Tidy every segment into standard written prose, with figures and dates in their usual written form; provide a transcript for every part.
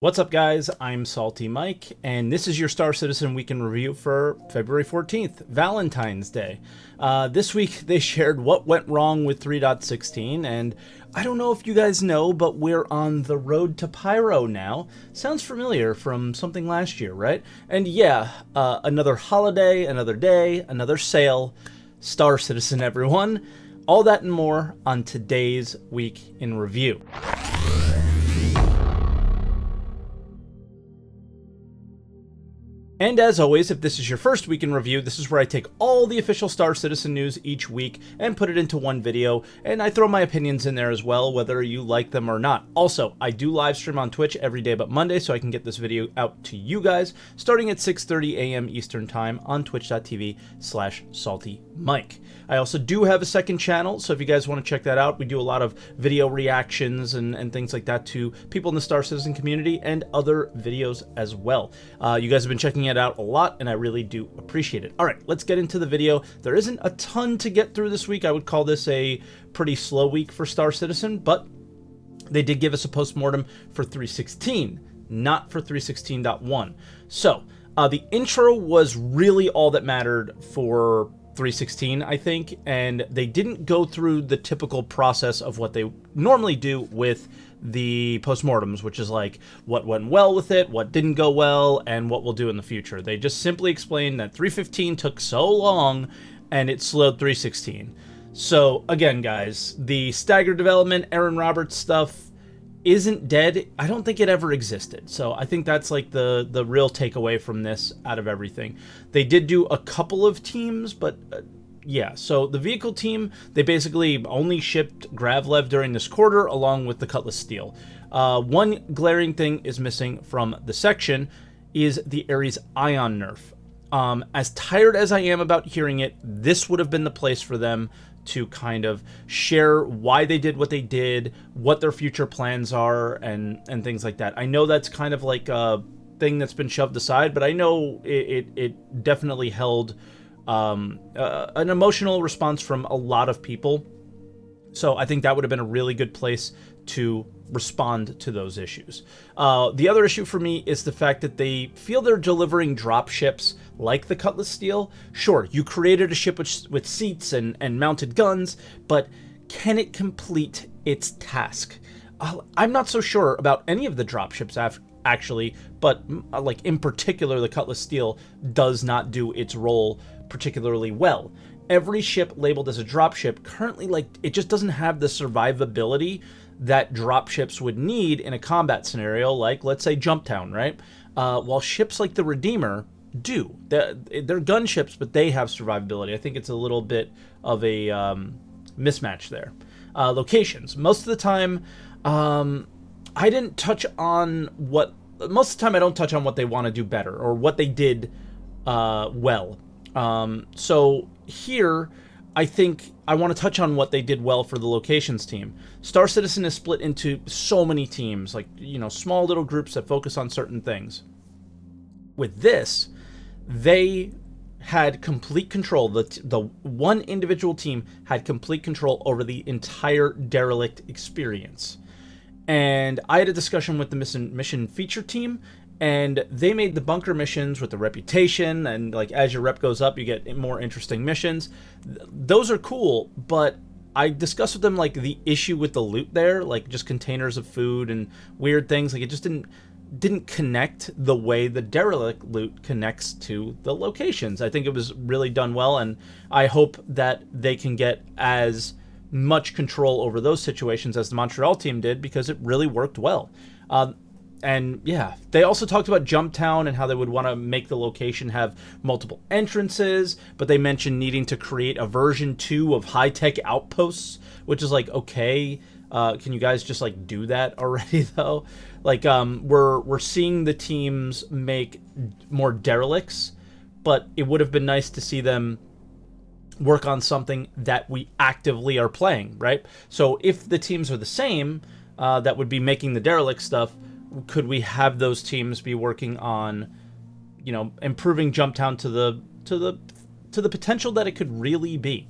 What's up, guys? I'm SaltEMike, and this is your Star Citizen Weekend Review for February 14th, Valentine's Day. This week, they shared what went wrong with 3.16, and I don't know if you guys know, but we're on the road to Pyro now. Sounds familiar from something last year, right? And yeah, another holiday, another day, another sale. Star Citizen, everyone. All that and more on today's Week in Review. And as always, if this is your first week in review, this is where I take all the official Star Citizen news each week and put it into one video, and I throw my opinions in there as well, whether you like them or not. Also, I do live stream on Twitch every day but Monday, so I can get this video out to you guys, starting at 6:30 a.m. Eastern Time on twitch.tv/SaltEMike. I also do have a second channel, so if you guys want to check that out, we do a lot of video reactions and things like that to people in the Star Citizen community and other videos as well. You guys have been checking it out a lot, and I really do appreciate it. All right, let's get into the video. There isn't a ton to get through this week. I would call this a pretty slow week for Star Citizen, but they did give us a postmortem for 3.16, not for 3.16.1. So the intro was really all that mattered for 3.16, I think, and they didn't go through the typical process of what they normally do with the postmortems, which is like what went well with it, what didn't go well, and what we'll do in the future. They just simply explained that 3.15 took so long and it slowed 3.16. So again, guys, the staggered development, Aaron Roberts stuff isn't dead. I don't think it ever existed. So I think that's like the real takeaway from this out of everything. They did do a couple of teams, but yeah. So the vehicle team, they basically only shipped Gravlev during this quarter along with the Cutlass Steel. One glaring thing is missing from the section is the Ares Ion nerf. As tired as I am about hearing it, this would have been the place for them to kind of share why they did what they did, what their future plans are, and things like that. I know that's kind of like a thing that's been shoved aside, but I know it definitely held an emotional response from a lot of people. So I think that would have been a really good place to respond to those issues. The other issue for me is the fact that they feel they're delivering drop ships like the Cutlass Steel. Sure, you created a ship with seats and mounted guns, but can it complete its task? I'm not so sure about any of the drop ships actually, but like in particular, the Cutlass Steel does not do its role particularly well. Every ship labeled as a dropship currently, like, it just doesn't have the survivability that dropships would need in a combat scenario, like, let's say, Jumptown, right? While ships like the Redeemer do. They're gunships, but they have survivability. I think it's a little bit of a mismatch there. Locations. Most of the time, I didn't touch on what... Most of the time, I don't touch on what they want to do better or what they did well. So here, I think I want to touch on what they did well for the locations team. Star Citizen is split into so many teams, like, you know, small little groups that focus on certain things. With this, they had complete control. The one individual team had complete control over the entire derelict experience. And I had a discussion with the mission feature team, and they made the bunker missions with the reputation, and like as your rep goes up, you get more interesting missions. Those are cool, but I discussed with them like the issue with the loot there, like just containers of food and weird things. Like it just didn't connect the way the derelict loot connects to the locations. I think it was really done well, and I hope that they can get as much control over those situations as the Montreal team did, because it really worked well. And yeah, they also talked about Jumptown and how they would want to make the location have multiple entrances, but they mentioned needing to create a version 2 of high-tech outposts, which is like, okay, can you guys just like do that already though? Like, we're seeing the teams make more derelicts, but it would have been nice to see them work on something that we actively are playing, right? So if the teams are the same, that would be making the derelict stuff, could we have those teams be working on, you know, improving Jumptown to the potential that it could really be?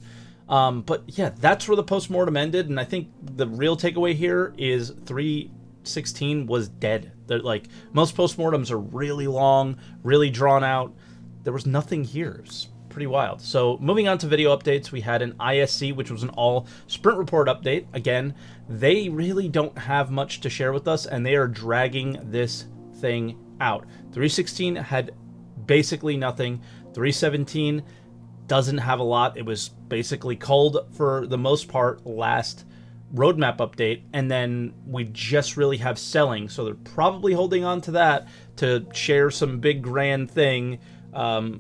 But yeah, that's where the postmortem ended, and I think the real takeaway here is 3 316 was dead. They're like, most postmortems are really long, really drawn out. There was nothing here. It's pretty wild. So moving on to video updates, we had an ISC, which was an all sprint report update. Again, they really don't have much to share with us, and they are dragging this thing out. 316 had basically nothing. 317 doesn't have a lot. It was basically culled for the most part last roadmap update, and then we just really have selling, so they're probably holding on to that to share some big grand thing,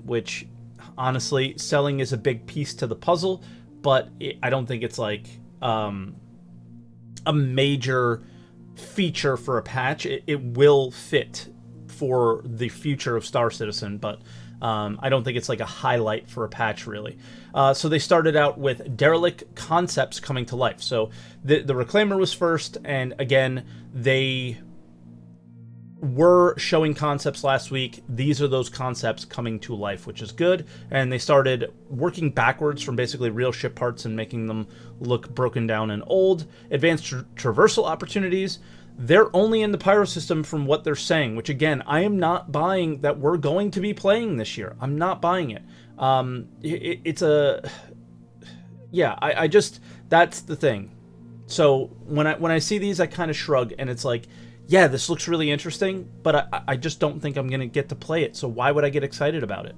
which honestly, selling is a big piece to the puzzle, but I don't think it's like a major feature for a patch. It will fit for the future of Star Citizen, but I don't think it's like a highlight for a patch, really. So they started out with derelict concepts coming to life. So the Reclaimer was first, and again, they were showing concepts last week. These are those concepts coming to life, which is good. And they started working backwards from basically real ship parts and making them look broken down and old. Advanced traversal opportunities. They're only in the Pyro system from what they're saying, which again, I am not buying that we're going to be playing this year. I'm not buying it. I just, that's the thing. So when I see these, I kind of shrug, and it's like, yeah, this looks really interesting, but I just don't think I'm going to get to play it, so why would I get excited about it?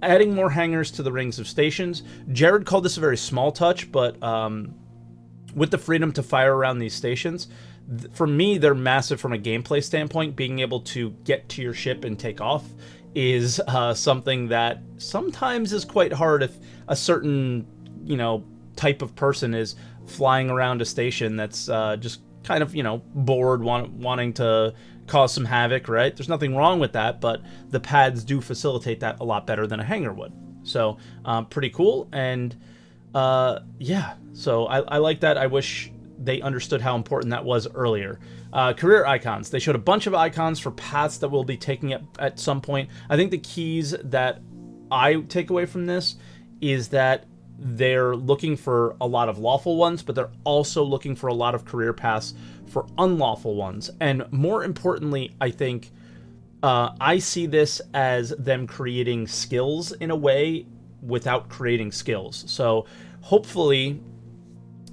Adding more hangars to the rings of stations. Jared called this a very small touch, but with the freedom to fire around these stations, for me, they're massive from a gameplay standpoint. Being able to get to your ship and take off is something that sometimes is quite hard if a certain, type of person is flying around a station that's just kind of, bored, wanting to cause some havoc, right? There's nothing wrong with that, but the pads do facilitate that a lot better than a hangar would. So, pretty cool. And, so I like that. I wish they understood how important that was earlier. Career icons. They showed a bunch of icons for paths that we'll be taking at some point. I think the keys that I take away from this is that they're looking for a lot of lawful ones, but they're also looking for a lot of career paths for unlawful ones. And more importantly, I think I see this as them creating skills in a way without creating skills. So hopefully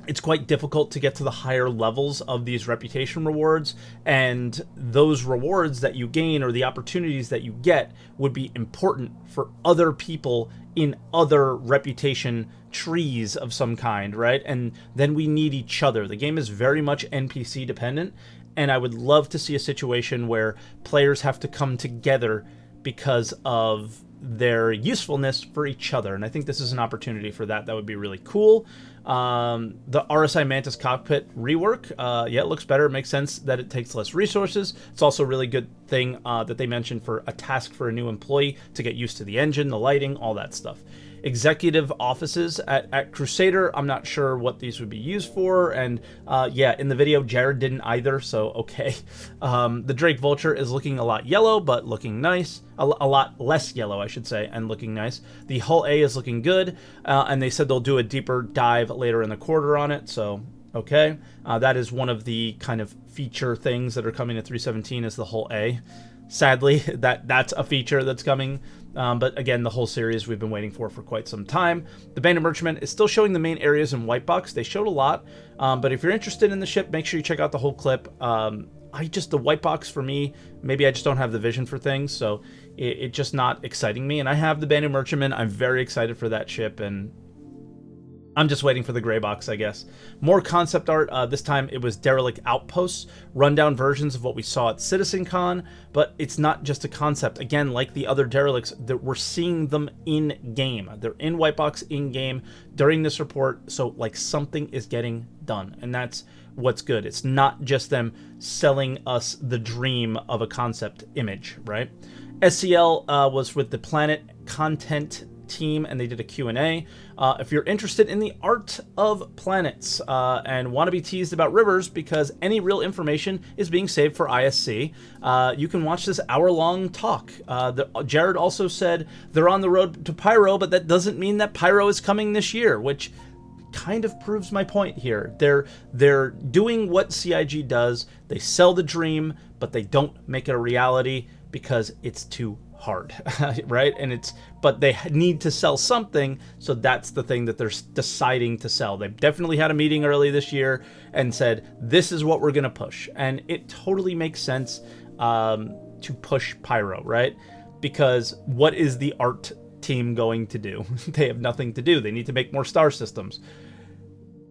it's quite difficult to get to the higher levels of these reputation rewards, and those rewards that you gain or the opportunities that you get would be important for other people in other reputation trees of some kind, right? And then we need each other. The game is very much NPC dependent, and I would love to see a situation where players have to come together because of their usefulness for each other, and I think this is an opportunity for that. That would be really cool. The RSI Mantis cockpit rework, it looks better. It makes sense that it takes less resources. It's also a really good thing that they mentioned for a task for a new employee to get used to the engine, the lighting, all that stuff. Executive offices at Crusader, I'm not sure what these would be used for, and in the video Jared didn't either, so okay. The Drake Vulture is looking a lot yellow, but looking nice. A lot less yellow, I should say, and looking nice. The Hull A is looking good, and they said they'll do a deeper dive later in the quarter on it, so okay. That is one of the kind of feature things that are coming to 317 is the Hull A. Sadly, that's a feature that's coming, but again, the whole series we've been waiting for quite some time. The Band of Merchantmen is still showing the main areas in white box. They showed a lot, but if you're interested in the ship, make sure you check out the whole clip. The white box for me, maybe I just don't have the vision for things, so it's just not exciting me. And I have the Band of Merchantmen. I'm very excited for that ship, and I'm just waiting for the gray box, I guess. More concept art. This time it was derelict outposts, rundown versions of what we saw at CitizenCon, but it's not just a concept. Again, like the other derelicts, that we're seeing them in-game. They're in white box in-game during this report, so like something is getting done, and that's what's good. It's not just them selling us the dream of a concept image, right? SCL was with the Planet Content team, and they did a Q&A. If you're interested in the art of planets and want to be teased about rivers because any real information is being saved for ISC, you can watch this hour-long talk. Jared also said they're on the road to Pyro, but that doesn't mean that Pyro is coming this year, which kind of proves my point here. They're doing what CIG does. They sell the dream, but they don't make it a reality because it's too hard, right? But they need to sell something, so that's the thing that they're deciding to sell. They've definitely had a meeting early this year and said, this is what we're going to push. And it totally makes sense to push Pyro, right? Because what is the art team going to do? They have nothing to do. They need to make more star systems.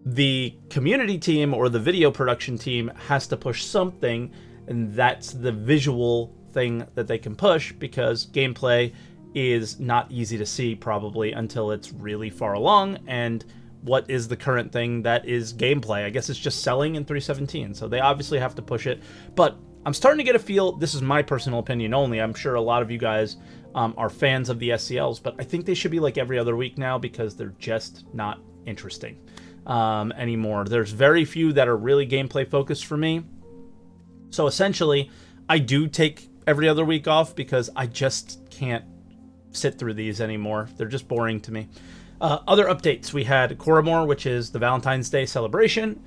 The community team or the video production team has to push something, and that's the visual thing that they can push, because gameplay is not easy to see probably until it's really far along. And what is the current thing that is gameplay? I guess it's just selling in 3.17, so they obviously have to push it. But I'm starting to get a feel, this is my personal opinion only, I'm sure a lot of you guys are fans of the SCLs, but I think they should be like every other week now, because they're just not interesting anymore. There's very few that are really gameplay focused for me. So essentially, I do take every other week off because I just can't sit through these anymore. They're just boring to me. Other updates, we had Coramor, which is the Valentine's Day celebration,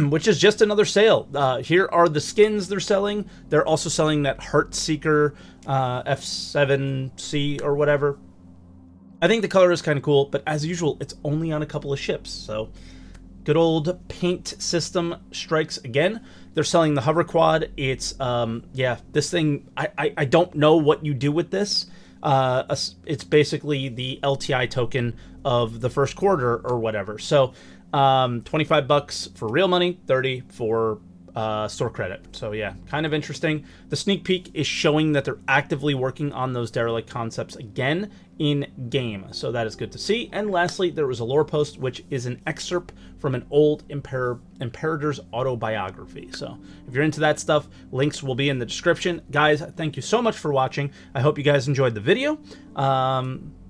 which is just another sale. Here are the skins they're selling. They're also selling that Heartseeker F7C or whatever. I think the color is kind of cool, but as usual, it's only on a couple of ships. So good old paint system strikes again. They're selling the HoverQuad. It's, yeah, this thing, I don't know what you do with this. It's basically the LTI token of the first quarter or whatever. So, $25 for real money, 30 for store credit. So yeah, kind of interesting. The sneak peek is showing that they're actively working on those derelict concepts again in game. So that is good to see. And lastly, there was a lore post, which is an excerpt from an old Imperator's autobiography. So if you're into that stuff, links will be in the description. Guys, thank you so much for watching. I hope you guys enjoyed the video.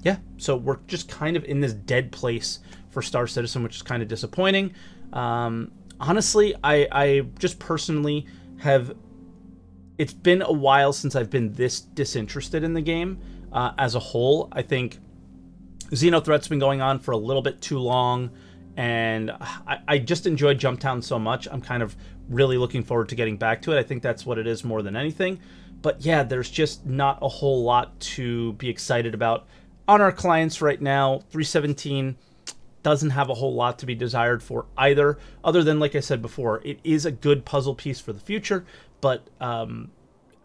Yeah, so we're just kind of in this dead place for Star Citizen, which is kind of disappointing. Honestly, I just personally have... It's been a while since I've been this disinterested in the game as a whole. I think Xenothreat's been going on for a little bit too long, and I just enjoyed Jumptown so much. I'm kind of really looking forward to getting back to it. I think that's what it is more than anything. But yeah, there's just not a whole lot to be excited about on our clients right now. 3.17 doesn't have a whole lot to be desired for either, other than, like I said before, it is a good puzzle piece for the future, but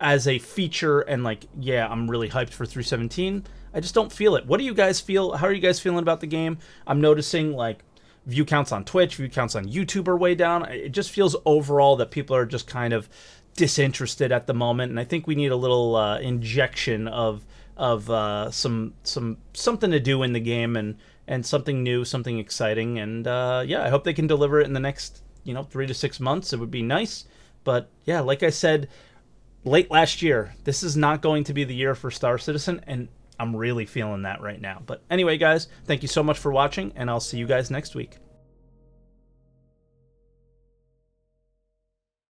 as a feature and like, yeah, I'm really hyped for 3.17, I just don't feel it. What do you guys feel? How are you guys feeling about the game? I'm noticing like view counts on Twitch, view counts on YouTube are way down. It just feels overall that people are just kind of disinterested at the moment, and I think we need a little injection of something to do in the game, and something new, something exciting. And yeah, I hope they can deliver it in the next 3 to 6 months. It would be nice. But yeah, like I said late last year, this is not going to be the year for Star Citizen, and I'm really feeling that right now. But anyway, guys, thank you so much for watching, and I'll see you guys next week.